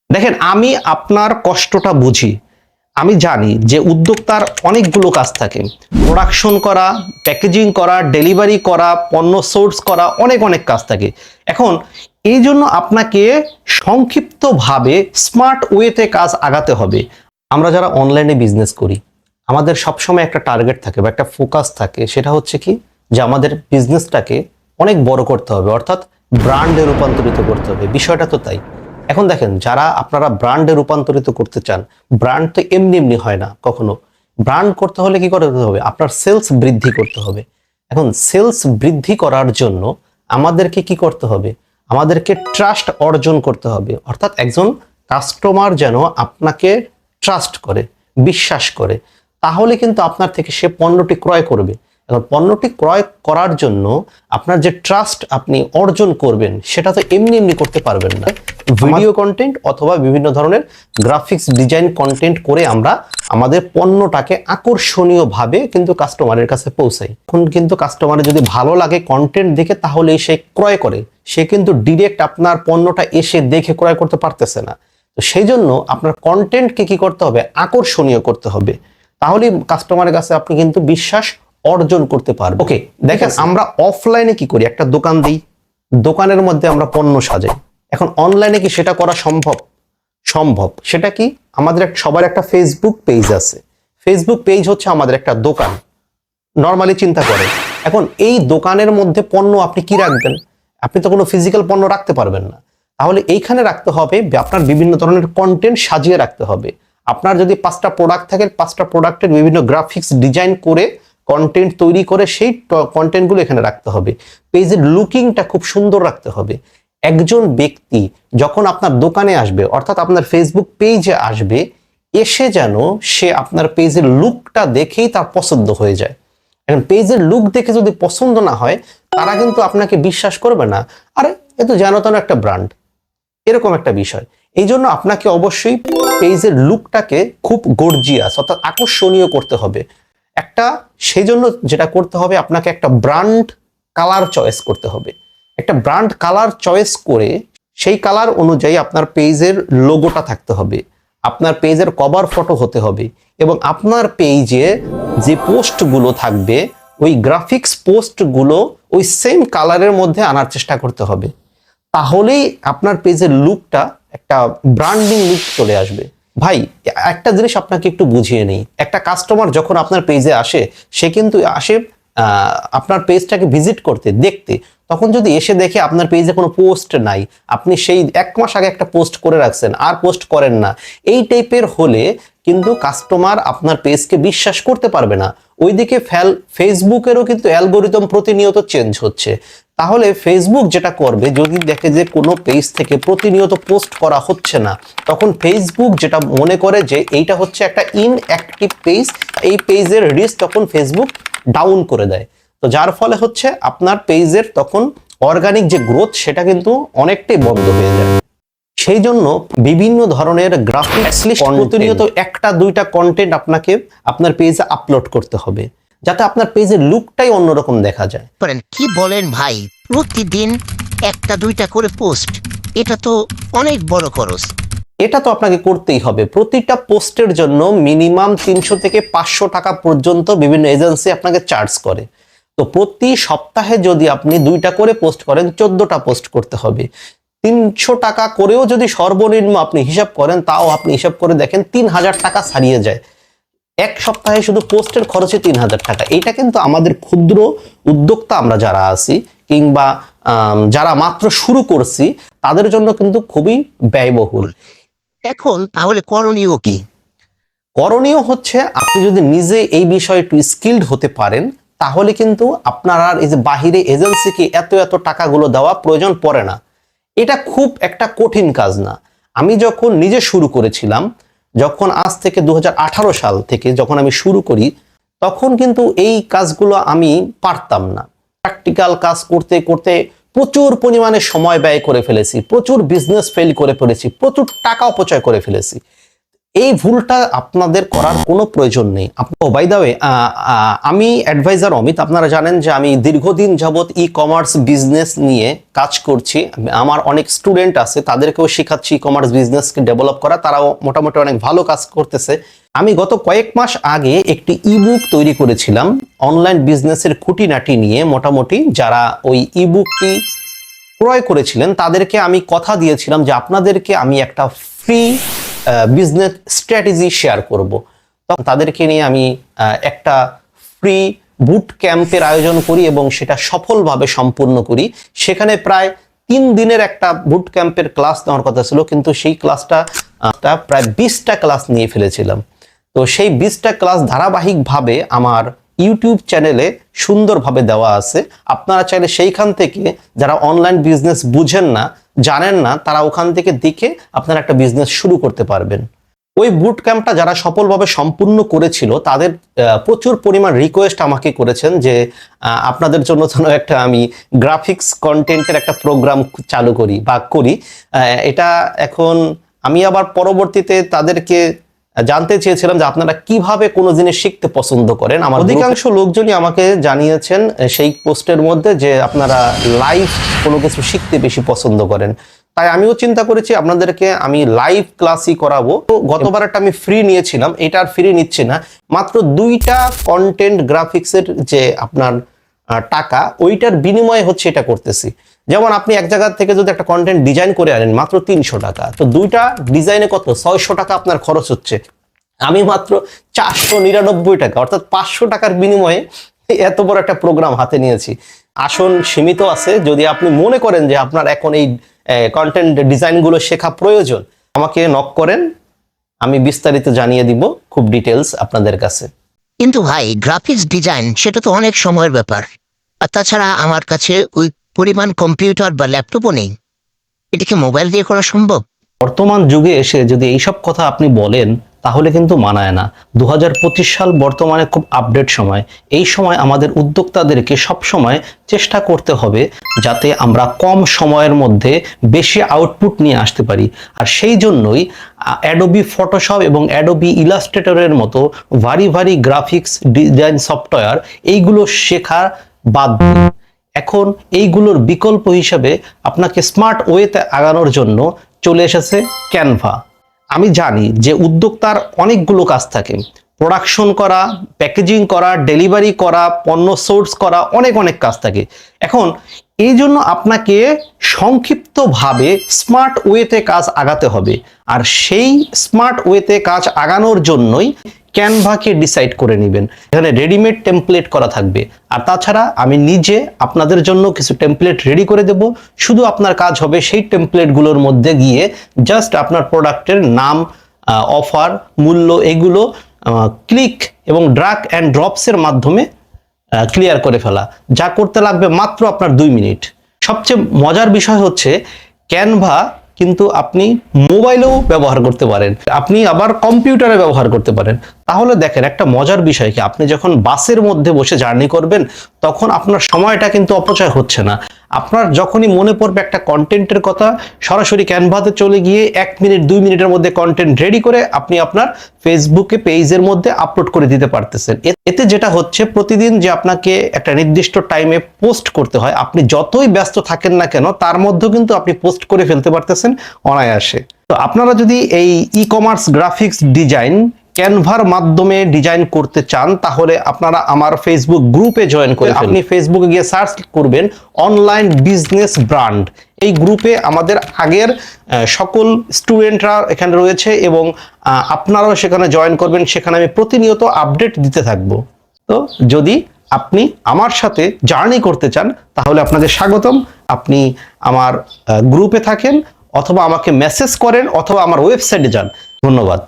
দেখেন, আমি আপনার কষ্টটা বুঝি। আমি জানি যে উদ্যোক্তার অনেকগুলো কাজ থাকে, প্রোডাকশন করা, প্যাকেজিং করা, ডেলিভারি করা, পণ্য সোর্স করা, অনেক অনেক কাজ থাকে। এখন এই জন্য আপনাকে সংক্ষিপ্তভাবে স্মার্ট ওয়েতে কাজ আগাতে হবে। আমরা যারা অনলাইনে বিজনেস করি, আমাদের সবসময় একটা টার্গেট থাকে বা একটা ফোকাস থাকে, সেটা হচ্ছে কি যে আমাদের বিজনেসটাকে অনেক বড় করতে হবে, অর্থাৎ ব্র্যান্ডে রূপান্তরিত করতে হবে। বিষয়টা তো তাই। এখন দেখেন, যারা আপনারা ব্র্যান্ডে রূপান্তরিত করতে চান, ব্র্যান্ড তো এমনি এমনি হয় না কখনো। ব্র্যান্ড করতে হলে কি করতে হবে? আপনার সেলস বৃদ্ধি করতে হবে। এখন সেলস বৃদ্ধি করার জন্য আমাদেরকে কি করতে হবে? আমাদেরকে ট্রাস্ট অর্জন করতে হবে, অর্থাৎ একজন কাস্টমার যেন আপনাকে ট্রাস্ট করে, বিশ্বাস করে, তাহলে কিন্তু আপনার থেকে সে পণ্যটি ক্রয় করবে। এখন পণ্যটি ক্রয় করার জন্য আপনার যে ট্রাস্ট আপনি অর্জন করবেন, সেটা তো এমনি এমনি করতে পারবেন না। ভিডিও কন্টেন্ট অথবা বিভিন্ন ধরনের গ্রাফিক্স ডিজাইন কন্টেন্ট করে আমরা আমাদের পণ্যটাকে আকর্ষণীয়ভাবে কিন্তু কাস্টমারের কাছে পৌঁছাই। এখন কিন্তু কাস্টমারের যদি ভালো লাগে কন্টেন্ট দেখে, তাহলেই সে ক্রয় করে। সে কিন্তু ডিরেক্ট আপনার পণ্যটা এসে দেখে ক্রয় করতে পারতেছে না। তো সেই জন্য আপনার কন্টেন্টকে কি করতে হবে? আকর্ষণীয় করতে হবে। তাহলে কাস্টমারের কাছে আপনি কিন্তু বিশ্বাস অর্জন করতে পারবেন। ওকে, দেখেন, আমরা অফলাইনে কি করি? একটা দোকান দিই, দোকানের মধ্যে আমরা পণ্য সাজাই। এখন অনলাইনে কি সেটা করা সম্ভব? সম্ভব। সেটা কি? আমাদের সবার একটা ফেসবুক পেজ আছে। ফেসবুক পেজ হচ্ছে আমাদের একটা দোকান। নর্মালি চিন্তা করেন, এখন এই দোকানের মধ্যে পণ্য আপনি কি রাখবেন? আপনি তো কোনো ফিজিক্যাল পণ্য রাখতে পারবেন না। তাহলে এইখানে রাখতে হবে আপনার বিভিন্ন ধরনের কন্টেন্ট সাজিয়ে রাখতে হবে। আপনার যদি 5টা প্রোডাক্ট থাকে, 5টা প্রোডাক্টের বিভিন্ন গ্রাফিক্স ডিজাইন করে কন্টেন্ট তৈরি করে সেই কন্টেন্টগুলো এখানে রাখতে হবে। পেজের লুকিংটা খুব সুন্দর রাখতে হবে। একজন ব্যক্তি যখন আপনার দোকানে আসবে, অর্থাৎ আপনার ফেসবুক পেজে আসবে, এসে যেন সে আপনার পেজের লুকটা দেখেই তার পছন্দ হয়ে যায়। এখন পেজের লুক দেখে যদি পছন্দ না হয়, তারা কিন্তু আপনাকে বিশ্বাস করবে না। আরে এ তো যেন তেন একটা ব্র্যান্ড, এরকম একটা বিষয়। এই জন্য আপনাকে অবশ্যই পেজের লুকটাকে খুব গর্জিয়াস অর্থাৎ আকর্ষণীয় করতে হবে। সেই জন্য যেটা করতে হবে, আপনাকে একটা ব্র্যান্ড কালার চয়েস করতে হবে। একটা ব্র্যান্ড কালার চয়েস করে সেই কালার অনুযায়ী আপনার পেজের লোগোটা থাকতে হবে, আপনার পেজের কভার ফটো হতে হবে, এবং আপনার পেজে যে পোস্টগুলো থাকবে ওই গ্রাফিক্স পোস্টগুলো ওই সেম কালারের মধ্যে আনার চেষ্টা করতে হবে। তাহলেই আপনার পেজের লুকটা একটা ব্র্যান্ডিং লুক চলে আসবে। ভাই, একটা জিনিস আপনাকে একটু বুঝিয়ে নেই। একটা কাস্টমার যখন আপনার পেজে আসে, সে কিন্তু আসে আপনার পেজটাকে ভিজিট করতে, দেখতে। তখন যদি এসে দেখে আপনার পেজে কোনো পোস্ট নাই, আপনি সেই 1 মাস আগে একটা পোস্ট করে রাখছেন, আর পোস্ট করেন না, এই টাইপের হলে কিন্তু কাস্টমার আপনার পেজকে বিশ্বাস করতে পারবে না। ওইদিকে ফেসবুকেরও কিন্তু অ্যালগোরিদম প্রতিনিয়ত চেঞ্জ হচ্ছে। তাহলে ফেসবুক যেটা করবে, যদি দেখে যে কোনো পেজ থেকে প্রতিনিয়ত পোস্ট করা হচ্ছে না, তখন ফেসবুক যেটা মনে করে যে এইটা হচ্ছে একটা ইনঅ্যাক্টিভ পেজ, এই পেজের রিস্ক তখন ফেসবুক ডাউন করে দেয়। তো যার ফলে হচ্ছে আপনার পেজের তখন অর্গানিক যে গ্রোথ, সেটা কিন্তু অনেকটাই বন্ধ হয়ে যায়। সেই জন্য বিভিন্ন ধরনের গ্রাফিক্স প্রতিনিয়ত 1টা 2টা কন্টেন্ট আপনাকে আপনার পেজে আপলোড করতে হবে, যাতে আপনার পেজের লুকটাই অন্যরকম দেখা যায়। কি বলেন ভাই, প্রতিদিন 1টা 2টা করে পোস্ট, এটা তো অনেক বড় খরচ। এটা তো আপনাকে করতেই হবে। প্রতিটা পোস্টের জন্য মিনিমাম 300 থেকে 500 টাকা পর্যন্ত বিভিন্ন এজেন্সি আপনাকে চার্জ করে। তো প্রতি সপ্তাহে যদি আপনি 2টা করে পোস্ট করেন, 14টা পোস্ট করতে হবে। 300 টাকা করেও যদি সর্বনিম্ন আপনি হিসাব করেন, তাও আপনি হিসাব করে দেখেন 3000 টাকা ছাড়িয়ে যায়। 1 সপ্তাহে শুধু পোস্টের খরচে 3000 টাকা। এটা কিন্তু আমাদের ক্ষুদ্র উদ্যোক্তা আমরা যারা আছি, কিংবা যারা মাত্র শুরু করছি, তাদের জন্য কিন্তু খুবই ব্যয়বহুল। এখন তাহলে করণীয় কি? করণীয় হচ্ছে, আপনি যদি নিজে এই বিষয়ে একটু স্কিলড হতে পারেন, তাহলে কিন্তু আপনার আর এই যে বাহিরে এজেন্সিকে এত এত টাকাগুলো দেওয়া প্রয়োজন পড়ে না। এটা খুব একটা কঠিন কাজ না। আমি যখন নিজে শুরু করেছিলাম, যখন আজ থেকে 2018 সাল থেকে যখন আমি শুরু করি, তখন কিন্তু এই কাজগুলো আমি পারতাম না। প্র্যাকটিক্যাল কাজ করতে করতে প্রচুর পরিমাণে সময় ব্যয় করে ফেলেছি, প্রচুর বিজনেস ফেল করে ফেলেছি, প্রচুর টাকা অপচয় করে ফেলেছি। এই ভুলটা আপনাদের করার কোনো প্রয়োজন নেই। বাই দ্য ওয়ে, আমি অ্যাডভাইজার অমিত। আপনারা জানেন যে আমি দীর্ঘদিন যাবত ই কমার্স বিজনেস নিয়ে কাজ করছি। আমার অনেক স্টুডেন্ট আছে, তাদেরকেও শেখাচ্ছি ই কমার্স বিজনেসকে ডেভেলপ করা। তারাও মোটামুটি অনেক ভালো কাজ করতেছে। আমি গত কয়েক মাস আগে একটি ইবুক তৈরি করেছিলাম অনলাইন বিজনেসের খুঁটিনাটি নিয়ে। মোটামুটি যারা ওই ইবুকটি ক্রয় করেছিলেন তাদেরকে আমি কথা দিয়েছিলাম যে আপনাদেরকে আমি একটা ফ্রি বিজনেস স্ট্র্যাটেজি শেয়ার করব। তখন তাদেরকে নিয়ে আমি একটা ফ্রি বুট ক্যাম্পের আয়োজন করি এবং সেটা সফলভাবে সম্পূর্ণ করি। সেখানে প্রায় 3 দিনের একটা বুট ক্যাম্পের ক্লাস নেওয়ার কথা ছিল, কিন্তু সেই ক্লাসটা প্রায় 20টা ক্লাস নিয়ে ফেলেছিলাম। তো সেই 20টা ক্লাস ধারাবাহিকভাবে আমার ইউটিউব চ্যানেলে সুন্দরভাবে দেওয়া আছে। আপনারা চাইলে সেইখান থেকে, যারা অনলাইন বিজনেস বুঝেন না, জানেন না, তারা ওখান থেকে দেখে আপনারা একটা বিজনেস শুরু করতে পারবেন। ওই বুট ক্যাম্পটা যারা সফলভাবে সম্পূর্ণ করেছিল তাদের প্রচুর পরিমাণ রিকোয়েস্ট আমাকে করেছেন যে আপনাদের জন্য যেন একটা আমি গ্রাফিক্স কন্টেন্টের একটা প্রোগ্রাম চালু করি বা করি। এটা এখন আমি আবার পরবর্তীতে তাদেরকে জানতে চেয়েছিলাম যে আপনারা কিভাবে কোনো জিনিস শিখতে পছন্দ করেন। আমার অধিকাংশ লোকজনই আমাকে জানিয়েছেন সেই পোস্টের মধ্যে যে আপনারা লাইভ কোনো কিছু শিখতে বেশি পছন্দ করেন। তাই আমিও চিন্তা করেছি আপনাদেরকে আমি লাইভ ক্লাসই করাবো। তো গতবার একটা আমি ফ্রি নিয়েছিলাম, এটা আর ফ্রি নিচ্ছি না। মাত্র 2টা কন্টেন্ট গ্রাফিক্সের যে আপনার টাকা, ওইটার বিনিময়ে হচ্ছে এটা করতেছি। যেমন আপনি এক জায়গা থেকে যদি একটা কন্টেন্ট ডিজাইন করে আনেন মাত্র 300 টাকা, তো 2টা ডিজাইনে কত 600 টাকা আপনার খরচ হচ্ছে। আমি মাত্র 499 টাকা অর্থাৎ 500 টাকার বিনিময়ে এত বড় একটা প্রোগ্রাম হাতে নিয়েছি। আসন সীমিত আছে। যদি আপনি মনে করেন যে আপনার এখন এই কন্টেন্ট ডিজাইনগুলো শেখা প্রয়োজন, আমাকে নক করেন, আমি বিস্তারিত জানিয়ে দিব খুব ডিটেলস আপনাদের কাছে। কিন্তু ভাই, গ্রাফিক্স ডিজাইন সেটা তো অনেক সময়ের ব্যাপার। আর তাছাড়া আমার কাছে ওই পরিমাণ কম্পিউটার বা ল্যাপটপও নেই। এটা কি মোবাইল দিয়ে করা সম্ভব? বর্তমান যুগে এসে যদি এইসব কথা আপনি বলেন তাহলে কিন্তু মানায় না। 2025 সাল বর্তমানে খুব আপডেট সময়। এই সময় আমাদের উদ্যোক্তাদেরকে সব সময় চেষ্টা করতে হবে যাতে আমরা কম সময়ের মধ্যে বেশি আউটপুট নিয়ে আসতে পারি। আর সেই জন্যই অ্যাডোবি ফটোশপ এবং অ্যাডোবি ইলাস্ট্রেটরের মতো ভারী ভারী গ্রাফিক্স ডিজাইন সফটওয়্যার এইগুলো শেখা বাধ্য। এখন এইগুলোর বিকল্প হিসেবে আপনাকে স্মার্ট ওয়েতে আগানোর জন্য চলে এসেছে ক্যানভা। আমি জানি যে উদ্যোক্তার অনেকগুলো কাজ থাকে, প্রোডাকশন করা, প্যাকেজিং করা, ডেলিভারি করা, পণ্য সোর্স করা, অনেক কাজ থাকে। এখন এই জন্য আপনাকে সংক্ষিপ্তভাবে স্মার্ট ওয়েতে কাজ আগাতে হবে। আর সেই স্মার্ট ওয়েতে কাজ আগানোর জন্যই ক্যানভাকে ডিসাইড করে নেবেন। এখানে রেডিমেড টেমপ্লেট করা থাকবে। আর তাছাড়া আমি নিজে আপনাদের জন্য কিছু টেমপ্লেট রেডি করে দেব। শুধু আপনার কাজ হবে সেই টেমপ্লেটগুলোর মধ্যে গিয়ে জাস্ট আপনার প্রোডাক্টের নাম, অফার, মূল্য এগুলো ক্লিক এবং ড্র্যাগ অ্যান্ড ড্রপসের মাধ্যমে ক্লিয়ার করে ফেলা, যা করতে লাগবে মাত্র আপনার 2 মিনিট। সবচেয়ে মজার বিষয় হচ্ছে ক্যানভা কিন্তু আপনি মোবাইলেও ব্যবহার করতে পারেন, আপনি আবার কম্পিউটারে ব্যবহার করতে পারেন। তাহলে দেখেন একটা মজার বিষয় কি, আপনি যখন বাসের মধ্যে বসে জার্নি করবেন তখন আপনার সময়টা কিন্তু অপচয় হচ্ছে না। আপনার যখনই মনে পড়বে একটা কন্টেন্টের কথা, সরাসরি ক্যানভাতে চলে গিয়ে 1 মিনিট 2 মিনিটের মধ্যে কন্টেন্ট রেডি করে আপনি আপনার ফেসবুকে পেজের মধ্যে আপলোড করে দিতে পারতেছেন। এতে যেটা হচ্ছে প্রতিদিন যে আপনাকে একটা নির্দিষ্ট টাইমে পোস্ট করতে হয়, আপনি যতই ব্যস্ত থাকেন না কেন তার মধ্যেও কিন্তু আপনি পোস্ট করে ফেলতে পারতেছেন অনায়াসে। তো আপনারা যদি এই ই কমার্স গ্রাফিক্স ডিজাইন ক্যানভার মাধ্যমে ডিজাইন করতে চান তাহলে আপনারা আমার ফেসবুক গ্রুপে জয়েন করে আপনি ফেসবুকে গিয়ে সার্চ করবেন অনলাইন বিজনেস ব্র্যান্ড। এই গ্রুপে আমাদের আগের সকল স্টুডেন্টরা এখানে রয়েছে এবং আপনারাও সেখানে জয়েন করবেন। সেখানে আমি প্রতিনিয়ত আপডেট দিতে থাকবো। তো যদি আপনি আমার সাথে জার্নি করতে চান তাহলে আপনাদের স্বাগতম। আপনি আমার গ্রুপে থাকেন অথবা আমাকে মেসেজ করেন অথবা আমার ওয়েবসাইটে যান। ধন্যবাদ।